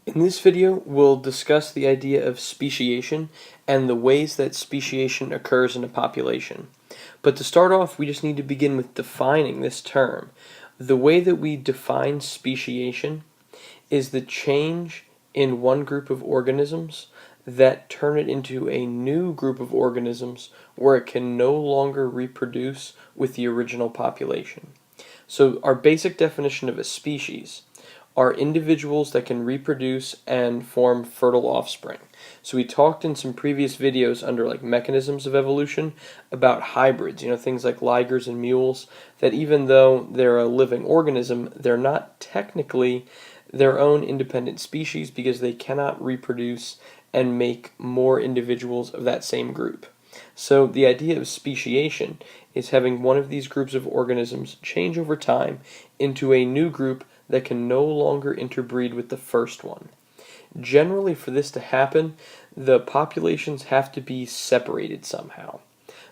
In this video, we'll discuss the idea of speciation and the ways that speciation occurs in a population. But to start off, we just need to begin with defining this term. The way that we define speciation is the change in one group of organisms that turn it into a new group of organisms where it can no longer reproduce with the original population. So our basic definition of a species are individuals that can reproduce and form fertile offspring. So we talked in some previous videos under like mechanisms of evolution about hybrids, things like ligers and mules, that even though they're a living organism, they're not technically their own independent species because they cannot reproduce and make more individuals of that same group. So the idea of speciation is having one of these groups of organisms change over time into a new group that can no longer interbreed with the first one. Generally, for this to happen, the populations have to be separated somehow.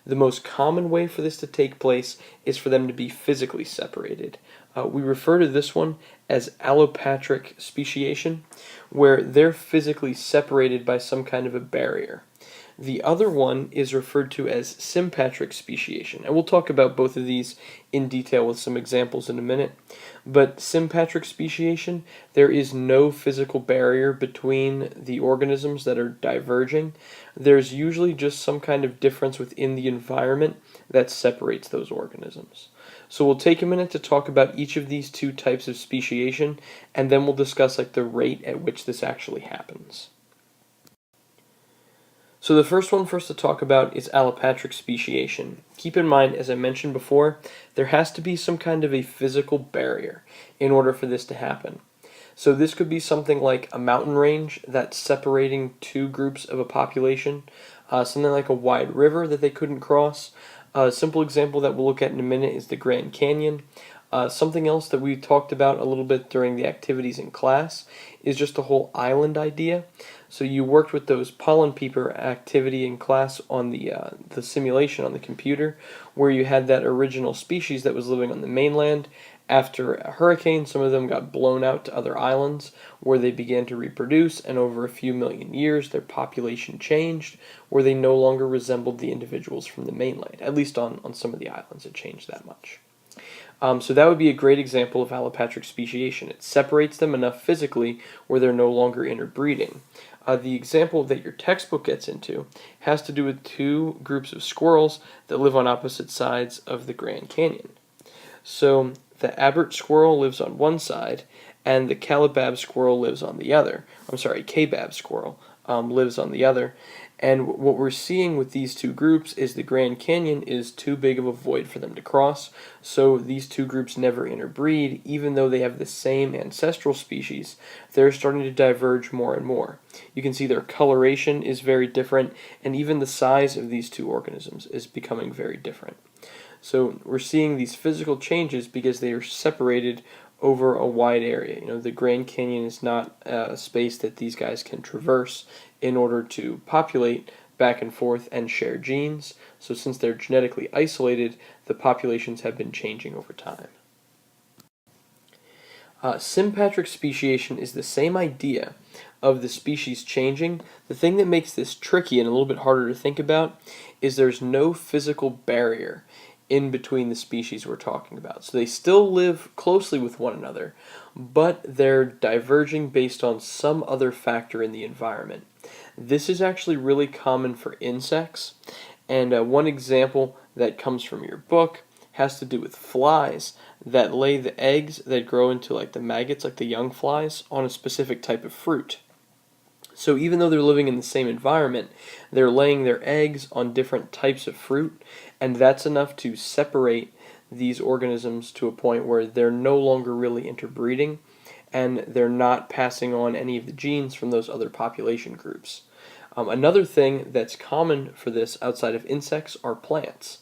The most common way for this to take place is for them to be physically separated. We refer to this one as allopatric speciation, where they're physically separated by some kind of a barrier. The other one is referred to as sympatric speciation, and we'll talk about both of these in detail with some examples in a minute. But sympatric speciation, there is no physical barrier between the organisms that are diverging. There's usually just some kind of difference within the environment that separates those organisms. So we'll take a minute to talk about each of these two types of speciation, and then we'll discuss like the rate at which this actually happens. So the first one for us to talk about is allopatric speciation. Keep in mind, as I mentioned before, there has to be some kind of a physical barrier in order for this to happen. So this could be something like a mountain range that's separating two groups of a population, something like a wide river that they couldn't cross. A simple example that we'll look at in a minute is the Grand Canyon. Something else that we talked about a little bit during the activities in class is just the whole island idea. So you worked with those pollen peeper activity in class on the simulation on the computer, where you had that original species that was living on the mainland. After a hurricane, some of them got blown out to other islands where they began to reproduce, and over a few million years their population changed, where they no longer resembled the individuals from the mainland. At least on some of the islands it changed that much. So that would be a great example of allopatric speciation. It separates them enough physically where they're no longer interbreeding. The example that your textbook gets into has to do with two groups of squirrels that live on opposite sides of the Grand Canyon. So the Abert squirrel lives on one side, and the Calabab squirrel lives on the other. Kabab squirrel lives on the other. And what we're seeing with these two groups is the Grand Canyon is too big of a void for them to cross, so these two groups never interbreed. Even though they have the same ancestral species, they're starting to diverge more and more. You can see their coloration is very different, and even the size of these two organisms is becoming very different. So we're seeing these physical changes because they are separated over a wide area. The Grand Canyon is not a space that these guys can traverse in order to populate back and forth and share genes. So since they're genetically isolated, the populations have been changing over time. Sympatric speciation is the same idea of the species changing. The thing that makes this tricky and a little bit harder to think about is there's no physical barrier in between the species we're talking about. So they still live closely with one another, but they're diverging based on some other factor in the environment. This is actually really common for insects, and one example that comes from your book has to do with flies that lay the eggs that grow into like the maggots, like the young flies, on a specific type of fruit. So even though they're living in the same environment, they're laying their eggs on different types of fruit, and that's enough to separate these organisms to a point where they're no longer really interbreeding, and they're not passing on any of the genes from those other population groups. Another thing that's common for this outside of insects are plants.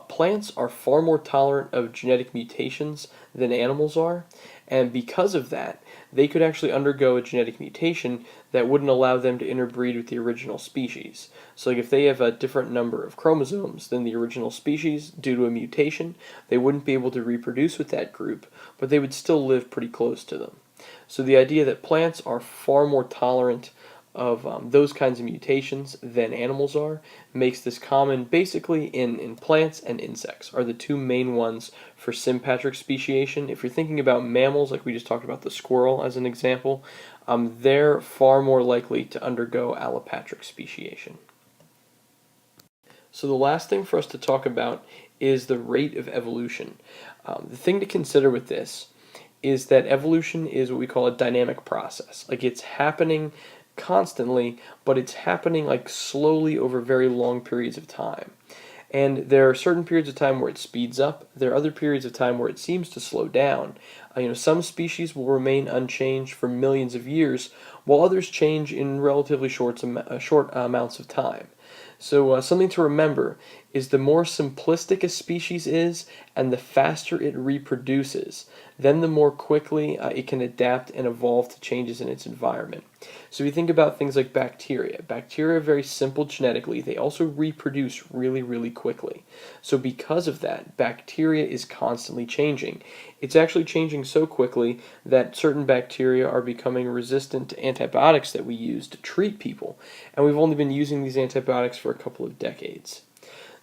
Plants are far more tolerant of genetic mutations than animals are, and because of that, they could actually undergo a genetic mutation that wouldn't allow them to interbreed with the original species. So like if they have a different number of chromosomes than the original species due to a mutation, they wouldn't be able to reproduce with that group, but they would still live pretty close to them. So the idea that plants are far more tolerant of those kinds of mutations than animals are makes this common basically in plants, and insects are the two main ones for sympatric speciation. If you're thinking about mammals, like we just talked about the squirrel as an example, they're far more likely to undergo allopatric speciation. So the last thing for us to talk about is the rate of evolution. The thing to consider with this is that evolution is what we call a dynamic process. Like, it's happening constantly, but it's happening like slowly over very long periods of time. And there are certain periods of time where it speeds up. There are other periods of time where it seems to slow down. Some species will remain unchanged for millions of years, while others change in relatively short amounts of time. So something to remember is the more simplistic a species is and the faster it reproduces, then the more quickly it can adapt and evolve to changes in its environment. So we think about things like bacteria. Bacteria are very simple genetically. They also reproduce really, really quickly. So because of that, bacteria is constantly changing. It's actually changing so quickly that certain bacteria are becoming resistant to antibiotics that we use to treat people. And we've only been using these antibiotics for a couple of decades.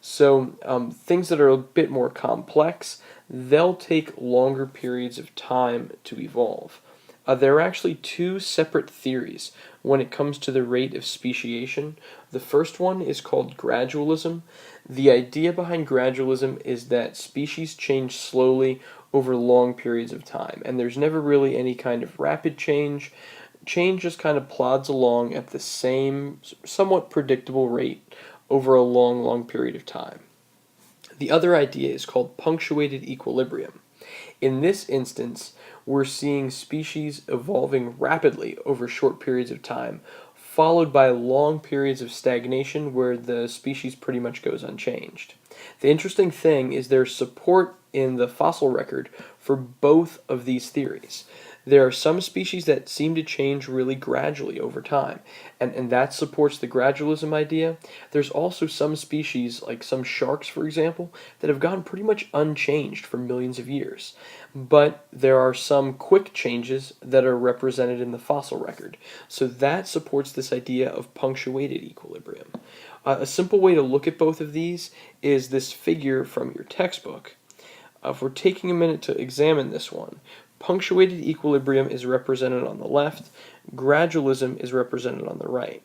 So things that are a bit more complex, they'll take longer periods of time to evolve. There are actually two separate theories when it comes to the rate of speciation. The first one is called gradualism. The idea behind gradualism is that species change slowly over long periods of time, and there's never really any kind of rapid change. Change just kind of plods along at the same, somewhat predictable rate over a long, long period of time. The other idea is called punctuated equilibrium. In this instance, we're seeing species evolving rapidly over short periods of time, followed by long periods of stagnation where the species pretty much goes unchanged. The interesting thing is there's support in the fossil record for both of these theories. There are some species that seem to change really gradually over time, and that supports the gradualism idea. There's also some species, like some sharks, for example, that have gone pretty much unchanged for millions of years. But there are some quick changes that are represented in the fossil record. So that supports this idea of punctuated equilibrium. A simple way to look at both of these is this figure from your textbook. If we're taking a minute to examine this one, punctuated equilibrium is represented on the left, gradualism is represented on the right.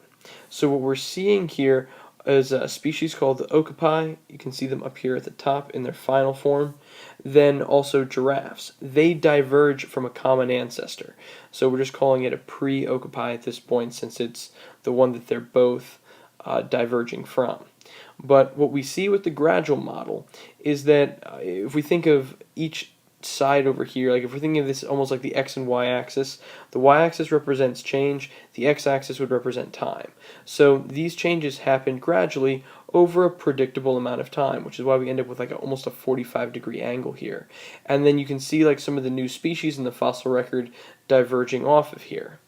So what we're seeing here is a species called the okapi. You can see them up here at the top in their final form. Then also giraffes. They diverge from a common ancestor. So we're just calling it a pre-okapi at this point, since it's the one that they're both diverging from. But what we see with the gradual model is that if we think of each side over here, like if we're thinking of this almost like the x and y axis, the y-axis represents change, the x-axis would represent time. So these changes happen gradually over a predictable amount of time, which is why we end up with like almost a 45-degree angle here. And then you can see like some of the new species in the fossil record diverging off of here.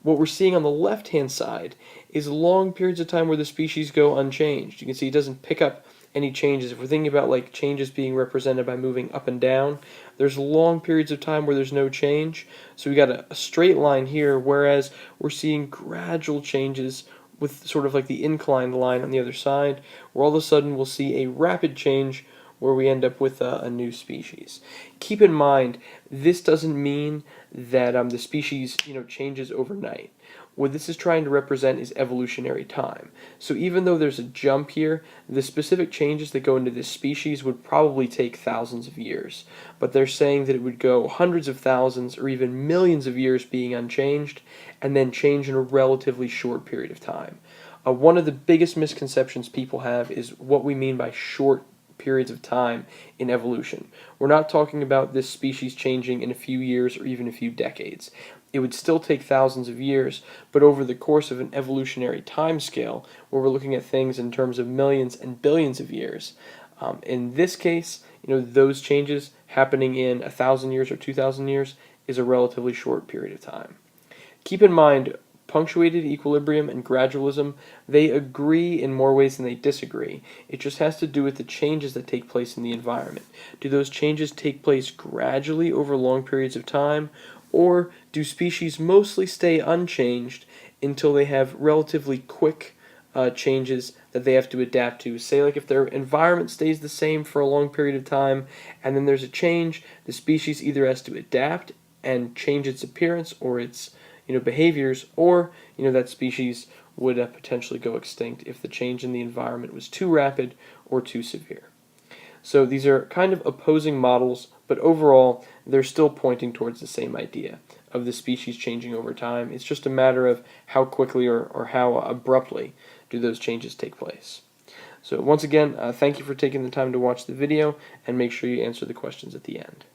What we're seeing on the left-hand side is long periods of time where the species go unchanged. You can see it doesn't pick up any changes. If we're thinking about like changes being represented by moving up and down, there's long periods of time where there's no change. So we got a straight line here, whereas we're seeing gradual changes with sort of like the inclined line on the other side, where all of a sudden we'll see a rapid change where we end up with a new species. Keep in mind, this doesn't mean that the species changes overnight. What this is trying to represent is evolutionary time. So even though there's a jump here, the specific changes that go into this species would probably take thousands of years. But they're saying that it would go hundreds of thousands or even millions of years being unchanged, and then change in a relatively short period of time. One of the biggest misconceptions people have is what we mean by short periods of time in evolution. We're not talking about this species changing in a few years or even a few decades. It would still take thousands of years, but over the course of an evolutionary time scale, where we're looking at things in terms of millions and billions of years. In this case, those changes happening in 1,000 years or 2,000 years is a relatively short period of time. Keep in mind, punctuated equilibrium and gradualism, they agree in more ways than they disagree. It just has to do with the changes that take place in the environment. Do those changes take place gradually over long periods of time, Or do species mostly stay unchanged until they have relatively quick changes that they have to adapt to? Say, like if their environment stays the same for a long period of time, and then there's a change, the species either has to adapt and change its appearance or its behaviors, or that species would potentially go extinct if the change in the environment was too rapid or too severe. So these are kind of opposing models, but overall they're still pointing towards the same idea of the species changing over time. It's just a matter of how quickly or how abruptly do those changes take place. So once again, thank you for taking the time to watch the video, and make sure you answer the questions at the end.